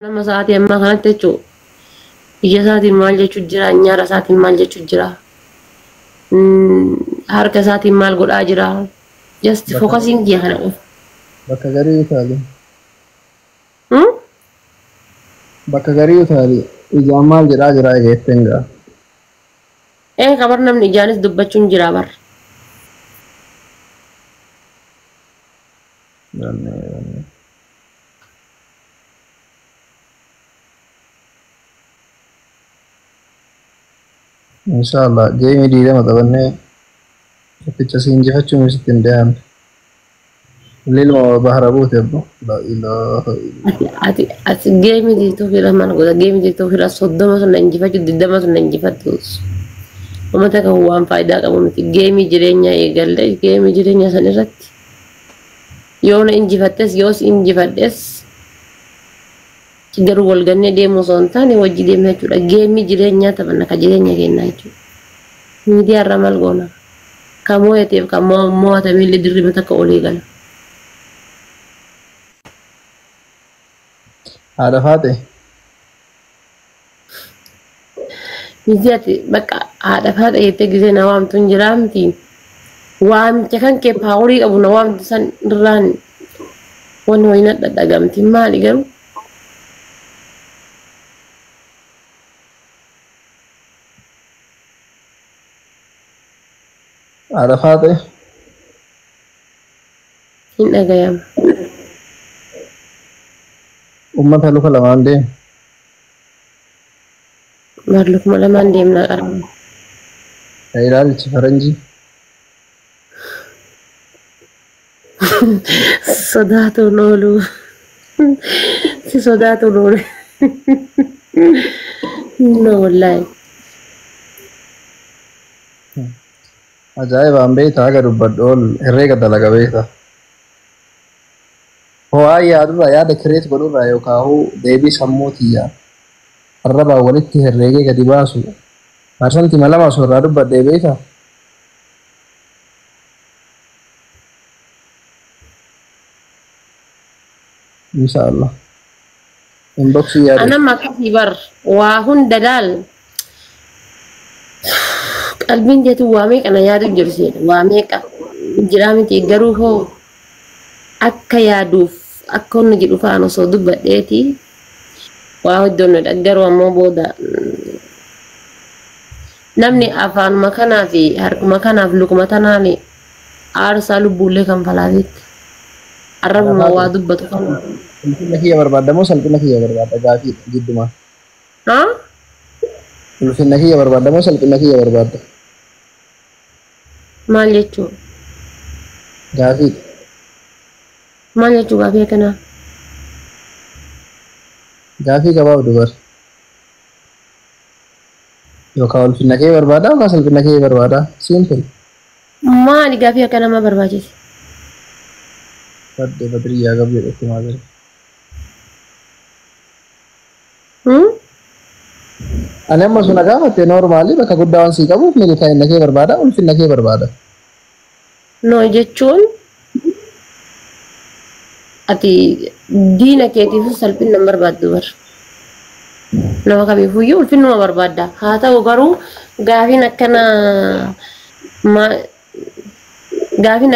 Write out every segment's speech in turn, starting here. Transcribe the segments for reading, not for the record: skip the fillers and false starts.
nama sa'aatii ammaa kanatti jechuudha. Ija isaatiin maal jechuun jira, nyaara isaatiin maal jechuun jira, harka isaatiin maal godhaa jira. Just focusing kiyya kana qofa. Bakka garii utaali. Bakka garii utaali. Ijaan maal jedhaa jira eegetteen gaa. Kabar namni ijaanis dubbachuun jira bar. Inshallah geemii diidama qabannee tokkicha si injifachuun sitti hin dee'amne. Lilma bahara buute abbo. La ilaha illallah. Ati geemii diituu fira mana godha geemii diituu fira 30 sun injifachuu 20 sun injifattus. Uummata kan waan faayidaa qabu miti. Geemii jireenya eegalle geemii jireenya san irratti yoo na injifattes yoos injifadhes garuu wal gannee deemuu osoo hin taane wajji deemna jechuudha. Geemii jireenyaa taphanna ka jireenya kennaa jechuudha. Miidiyaa irraa maal goona? Kan moo'ateef kan moo'atame illee dirriba takka olii gala. Haadha faate. Miidiyaati bakka haadha faate jettee gisee na waamtu hin jiraa miti. Waamicha kan kee paaworii qabu na waamtu san irraan wanni wayina dhadhagamti maali garuu? Haadha faate. Hin dhagayama. Uummata luka lamaan deemu. Lukuma lamaan deemnaa qarama. Ilaalchi faranjii. Sodaatuun oolu. Si sodaatuun oolu. No wallaahi. Ajaa'ibaan beektaa aga dubbadhu ol herreega dalaga beektaa. Ho'aa yaadurraa yaada kireet godhurraa yookaan deebii sammuutiyyaa arrabaa walitti herreegee gadi baasu parsantii malama osoo irraa dubbadhee beektaa. Inshallah. Inboxii yaade. Ana makasii bar waa hunda daal. Qalbiin jeetu waa meeqa na yaadu jirti waa meeqa jiraa miti garuu hoo akka yaaduuf akka inni jedhu fa'aan osoo dubbadheeti waa hojjonnodha garuu ammoo booda namni afaanuma kanaa fi harkuma kanaaf lukuma tanaan aarsaa lubbuullee kan falaateetti arrabuma waa dubbatu kan ulfina kiyya barbaadamoo salphina kiyya barbaada gaafii jiddumaa. Ulfina kiyya barbaadamoo salphina kiyya barbaada. Maal jechuun? Gaafii. Maal jechuun gaafii akkanaa? Gaafii gabaaf dubar. Yookaan ulfina kee barbaada yookaan salphina kee barbaada. Simple. Maali gaafii akka nama barbaachise? Badde badriyaa gabii jedhetti maa jira. Ani amma sun agaafatte normaalii bakka guddaa waan sii qabuuf milkaa'ina kee barbaada ulfina kee barbaada. No jechuun ati diina keetiif salphina hin barbaaddu bar. Nama kamiifuyyuu ulfinuma barbaadda. Haa ta'u garuu gaafiin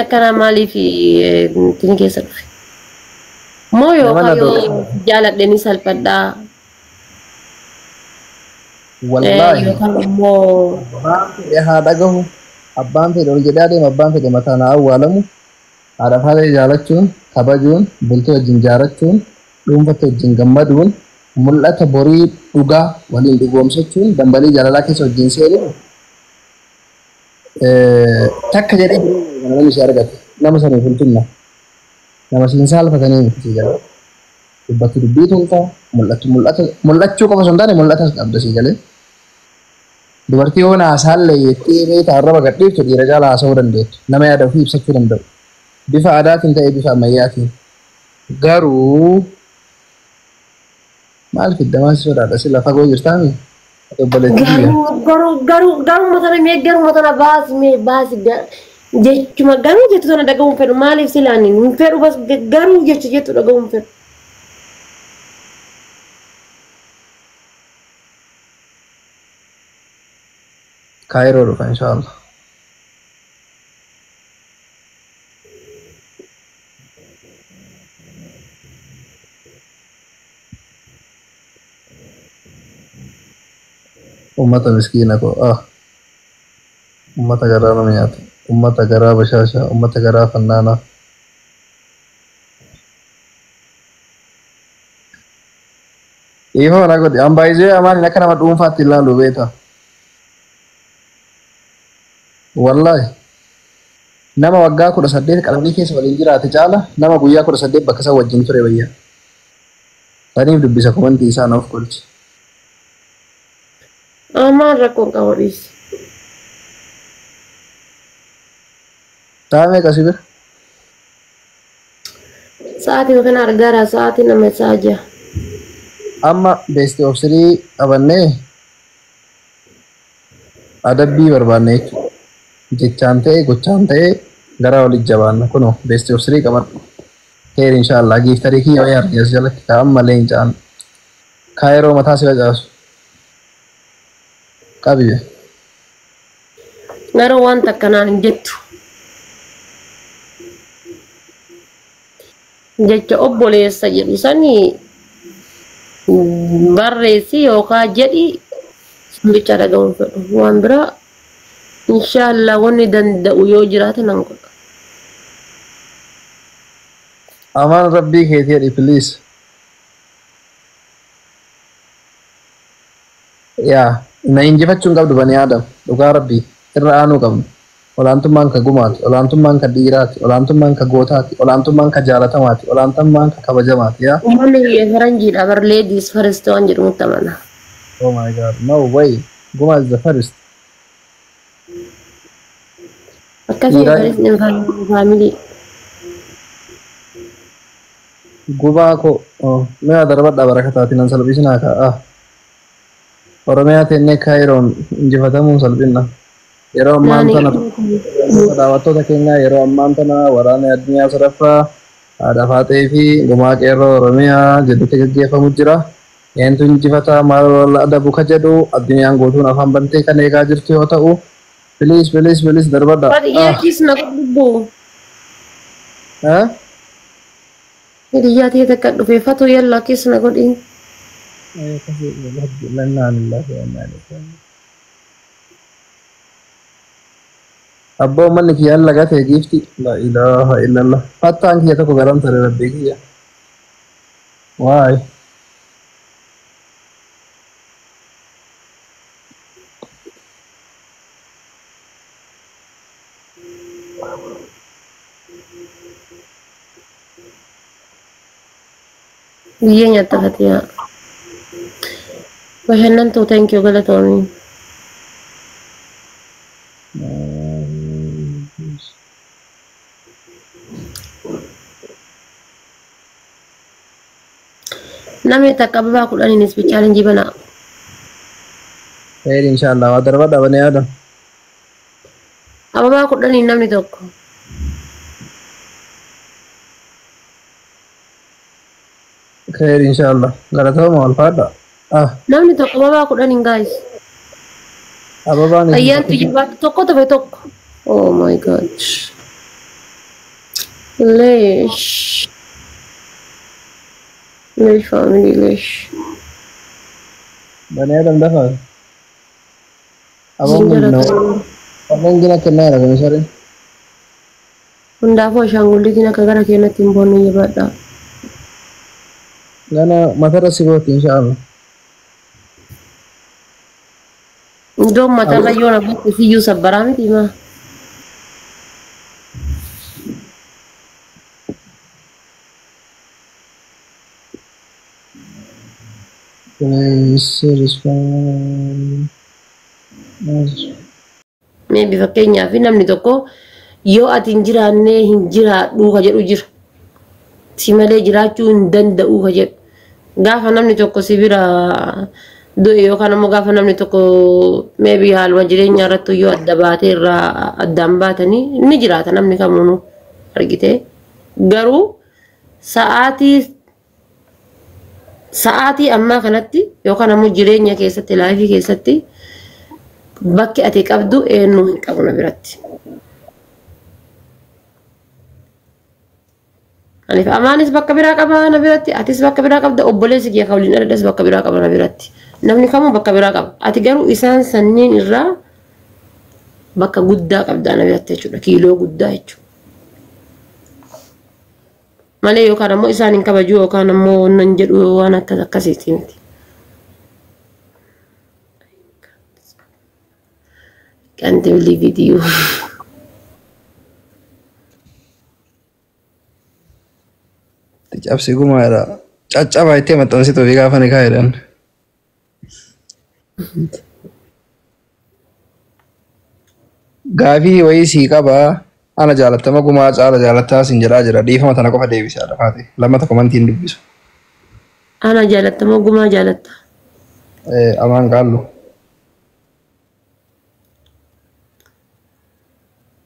akkanaa maaliif tini keessa dhufe? Moo yookaan yoo jaaladhe ni salphadhaa? Wallaahi. Yookaan immoo haa dhagahu abbaan fedhe ol jedhaa deema abbaan fedhe mataan haa awwaalamu haadha faadha jaalachuun kabajuun bultii wajjin jaarachuun dhuunfatti wajjin gammaduun mul'ata borii dhugaa waliin dhugoomsachuun dambalii jaalalaa keessa wajjin seenuun takka jedhee namni ishee argate nama saniif ulfinna nama siin saalfatanii miti jala dubbatti dubbii toltaa mul'achuu qofa osoo hin taane mul'atas qabda sii galee. Dubartii yoo naasaallee jettee reeta arraba gadhiiftu dhiira caalaa haasa'uu dandeettu. Nama yaada ofii ibsachuu danda'u. Bifa aadaatiin ta'ee bifa ammayyaatiin. Garuu maal fiddamaa si sodaadha si lafa goo jirtaami? garuu matana baasi jechuma garuu jettu sana dhagahuun fedhu maaliif silaaniin hin fedhu bas garuu jecha jettu dhagahuun fedhu. Kaayiroo dhufa inshallah. Ummata miskiina koo ummata garaa nama nyaatu, ummata garaa bashaashaa, ummata garaa fannaanaa. Ifoo na godhe an baay'ee amaan akka nama dhuunfaatti ilaalu beeta. Wallahi nama waggaa 18 qalbii keessa waliin jiraate caala nama guyyaa 18 bakka isaa wajjin ture bayya. Saniif dubbisa komantii isaa naaf kolchi. Amaan rakkoon qabanis. Taa'amee qasi bira. Sa'aatiin kana argaara sa'aatiin nama isaa jira. Amma beesti obsirii qabannee adabbii barbaanne jechuudha. Jechaan ta'e gochaan ta'e gara walitti jabaanna kunoo beesti obsirii qabadhu. Heer inshallah giiftarii kiyya wayii argees jalatti taa'an malee hin caan. Kaayiroo mataa si facaasu. Qabiye. Garuu wanta akkanaan hin jettu. Jecha obboleessa jedhu sanii barreessi yookaan jedhi bicha dhagahuun fedhu. Waan biraa inshallah wanni danda'u yoo jiraate nan godha. Amaan rabbii keetii jedhi please. Yaa na injifachuun qabdu bani Adam dhugaa rabbii irra aanuu qabnu. Olaantummaan ka gumaati, olaantummaan ka dhiiraati, olaantummaan ka gootaati, olaantummaan ka jaalatamaati, olaantummaan ka kabajamaati yaa. Uummanni biyya faranjiidha bar ladies first waan jedhamutti amana. Oh my god, no way. Guma is the first. Akkasuma first in family. Gubaa ko mee darbadha barakataati nan salphisinaa ka Oromiyaa teennee Kaayiroon injifatamuun salphinna. Yeroo ammaan tana daawwattoota keenya yeroo ammaan tana waraana addunyaa sadaffaa haadha faatee fi gumaa qeerroo Oromiyaa jedhutti gaggeeffamu jira. Eentu injifata maal wal adabu ka jedhu addunyaan guutuun afaan bantee kan eegaa jirtu yoo ta'u please darbadha. Baadiyyaa kiisna godhubbu. Baadiyyaa ta'e takka dhufeeffatu yalla kiisna godhin. Abbaa manni kiyya lagate gifti la ilaha illallah fattaan kiyya tokko garam tare rabbii kiyya waay Biyya nyaata fatiyaa. Bashannantuu thank you galatoomii. Namni takka ababaa kudhaniinis challenge banaa. inshallah waa darbadha bani Adam. Ababaa kudhanii namni tokko. Khair inshallah galatoomaa wal faadha. Namni tokko ababaa kudhanii guys. Ababaan Ayyaantu jibbaatu tokko tafe tokko. Oh my god. Leesh. Leesh family leesh. bani Adam dafa abang gina kenal aku misalnya Hundaafuu ashaangulliitiin akka gara keenyatti hin boonne jabaadha. gana matara sibooti inshallah Iddoon matarra yoo na buqqe siyyuu sabbaraa miti maa. Maybe fakkeenyaaf namni tokko yoo ati hin jiraanne hin jiraadhu ka jedhu jira. Si malee jiraachuu hin danda'u ka jedhu. Gaafa namni tokko si bira du'e yookaan ammoo gaafa namni tokko maybe haaluma jireenya irratti yoo adda baatee irraa addaan baatanii ni jiraata namni kamuunu argite. Garuu sa'aatii ammaa kanatti yookaan ammoo jireenya keessatti laayifii keessatti bakki ati qabdu eenyu hin qabu na biratti. Aniif amaanis bakka biraa qaba na biratti, atis bakka biraa qabda, obboleessi kee kawliin addas bakka biraa qaba na biratti. Namni kamuu bakka biraa qaba. Ati garuu isaan sanniin irraa bakka guddaa qabda na biratti jechuudha. Kiiloo guddaa jechuudha. Malee yookaan ammoo isaan hin kabaju yookaan ammoo nan jedhu waan akkasiiti miti. Can't believe it you. Cabsi gumaadha. Caccabaa itti maxxansitu fi gaafa ni kaa'edhan. Gaafii wayii sii qabaa. Ana jaalattama gumaa caala jaalattaa sin jedhaa jira. Dhiifama tana qofa deebisaa lafaati. Lammata komantiin dubbisu. Ana jaalattama gumaa jaalatta. Amaan qaallu.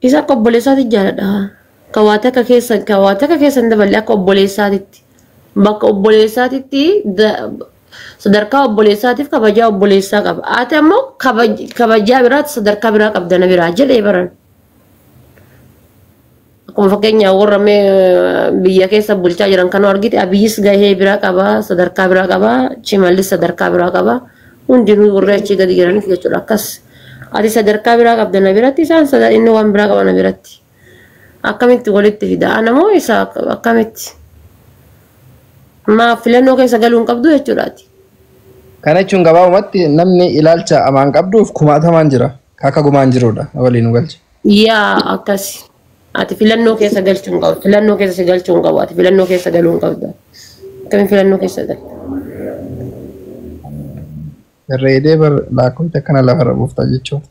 Isa akka obboleessaatti jaaladha. Kawaata akka keessan dabalee akka obboleessaatitti. Bakka obboleessaatitti sadarkaa obboleessaatiif kabajaa obboleessaa qaba. Ati ammoo kabajaa biraatti sadarkaa biraa qabda na biraa jedhee baran. Akkuma fakkeenyaaf warra biyya keessa bulchaa jiran kan argite Abiyyis gahee biraa qaba, sadarkaa biraa qaba, Shimallis sadarkaa biraa qaba. Hundinuu warra achii gadi jiraniif jechuudha akkas. Ati sadarkaa biraa qabda na biratti isaan inni waan biraa qaba na biratti. Akkamitti walitti fida? Anamoo isa akkamitti? Maaf filannoo keessa galuun qabdu jechuudhaati. Kana jechuun gabaabumatti namni ilaalcha amaan qabduuf kumaatamaan jira. Akka gumaan jirudha waliin nu galche. Yaa akkasi. Ati filannoo keessa galchuun qabu. Filannoo keessa si galchuun qabu. Ati filannoo keessa galuun qabda. Akkamiin filannoo keessa galu? Reedee lakkoofta akkana lafarra buuftaa jechuudha.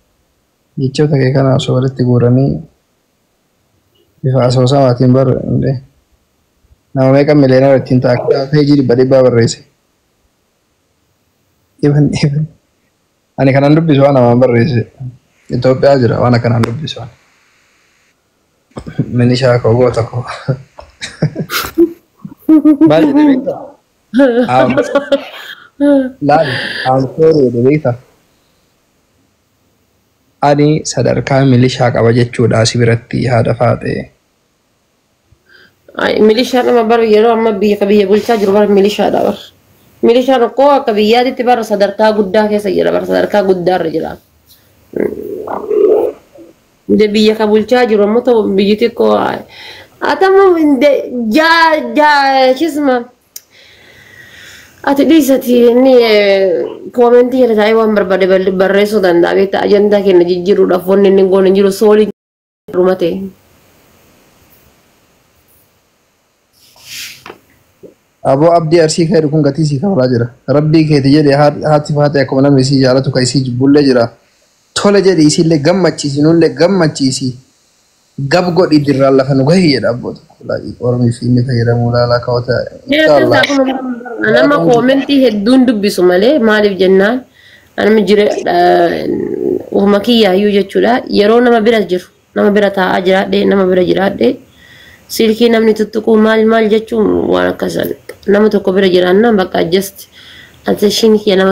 Jechoota kee kana osoo walitti guuranii bifa asoosamaatiin nama meeqa miliyoonar ittiin taakkaa peejii 100 barreesse. Ani kanan dubbisu waan namaan barreesse. Itoophiyaa jira waan akkanaan dubbisu. Minishaa koo goota koo. Maal jedhee beektaa? Laali, aansoorii beektaa? Ani sadarkaa milishaa qaba jechuudha si biratti haadha faatee. Milishaa nama bar yeroo amma biyya bulchaa jiru bar milishaadha bar. Milishaan akkoo akka biyyaatitti bar sadarkaa guddaa keessa jira bar sadarkaa guddaarra jira. Biyya ka bulchaa jiru ammoo ta'u biyyi xiqqoo atamu chisma ati dhiisati inni koomentii irra taa'ee waan barbaade barreessuu danda'a beektaa ajandaa kenna jijjiiruudhaaf wanni inni goone hin jiru soolii rumate. Aboo abdii arsii ka'e kun gatii sii kabalaa jira. Rabbii keeti jedhee haati faatee akkuma namni isii jaalatu kan isii jibbullee jira. Tole jedhee isiillee gammachiisi nullee gammachiisi. Gab godhi dirraan lafa nu gahee jedha abboota. Oromii fi inni fayyadamuu laalaa kaawwata. Nama koomentii hedduun dubbisu malee maaliif jennaan nama jire uuma kiyyaayyuu jechuudha. Yeroo nama bira jiru nama bira taa'aa jiraadhee nama bira jiraadhee silkii namni tuttuquu maal jechuun waan akkasaan nama tokko bira jiraannaan bakka just attention kiyya nama